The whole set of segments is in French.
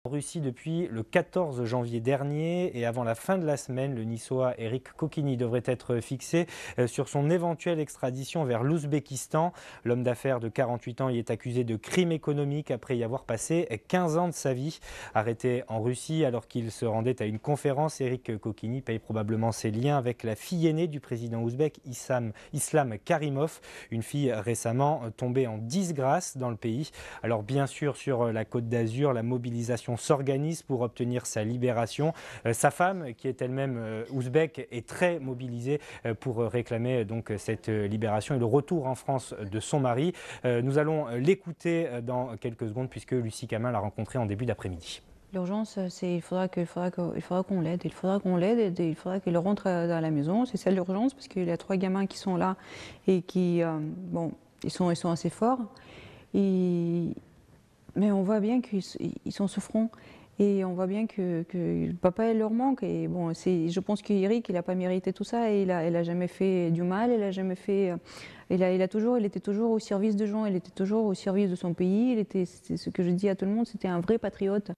En Russie depuis le 14 janvier dernier et avant la fin de la semaine, le Niçois Éric Kokini devrait être fixé sur son éventuelle extradition vers l'Ouzbékistan. L'homme d'affaires de 48 ans y est accusé de crime économique après y avoir passé 15 ans de sa vie. Arrêté en Russie alors qu'il se rendait à une conférence, Éric Kokini paye probablement ses liens avec la fille aînée du président ouzbek Islam Karimov, une fille récemment tombée en disgrâce dans le pays. Alors bien sûr, sur la Côte d'Azur, la mobilisation s'organise pour obtenir sa libération. Sa femme, qui est elle-même ouzbèque, est très mobilisée pour réclamer donc cette libération et le retour en France de son mari. Nous allons l'écouter dans quelques secondes puisque Lucie Camin l'a rencontré en début d'après-midi. L'urgence, c'est il faudra qu'on l'aide, il faudra qu'il rentre dans la maison. C'est ça l'urgence, parce qu'il y a 3 gamins qui sont là et qui, bon, ils sont assez forts. Mais on voit bien qu'ils sont souffrants et on voit bien que papa leur manque. Et bon, je pense qu'Eric, il n'a pas mérité tout ça. Et il a jamais fait du mal, il a jamais fait. Il était toujours au service de gens, il était toujours au service de son pays. C'est ce que je dis à tout le monde, c'était un vrai patriote.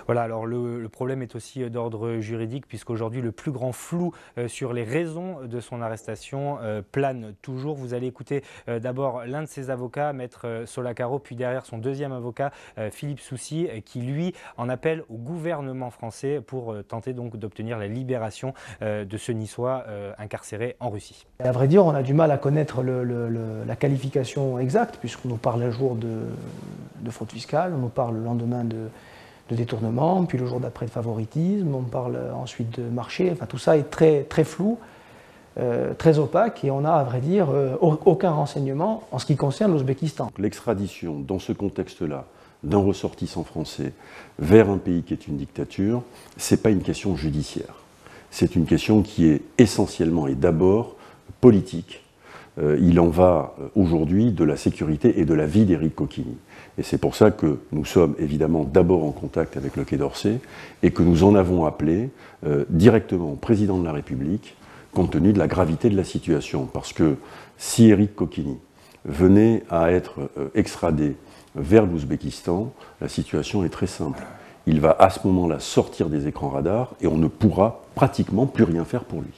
Voilà, alors le problème est aussi d'ordre juridique puisqu'aujourd'hui le plus grand flou sur les raisons de son arrestation plane toujours. Vous allez écouter d'abord l'un de ses avocats, Maître Solacaro, puis derrière son deuxième avocat, Philippe Soucy, qui lui en appelle au gouvernement français pour tenter donc d'obtenir la libération de ce Niçois incarcéré en Russie. À vrai dire, on a du mal à connaître la qualification exacte puisqu'on nous parle un jour de fraude fiscale, on nous parle le lendemain de détournement, puis le jour d'après de favoritisme, on parle ensuite de marché, enfin tout ça est très, très flou, très opaque et on n'a à vrai dire aucun renseignement en ce qui concerne l'Ouzbékistan. L'extradition dans ce contexte-là d'un ressortissant français vers un pays qui est une dictature, ce n'est pas une question judiciaire, c'est une question qui est essentiellement et d'abord politique. Il en va aujourd'hui de la sécurité et de la vie d'Éric Kokini. Et c'est pour ça que nous sommes évidemment d'abord en contact avec le Quai d'Orsay et que nous en avons appelé directement au président de la République compte tenu de la gravité de la situation. Parce que si Éric Kokini venait à être extradé vers l'Ouzbékistan, la situation est très simple. Il va à ce moment-là sortir des écrans radars et on ne pourra pratiquement plus rien faire pour lui.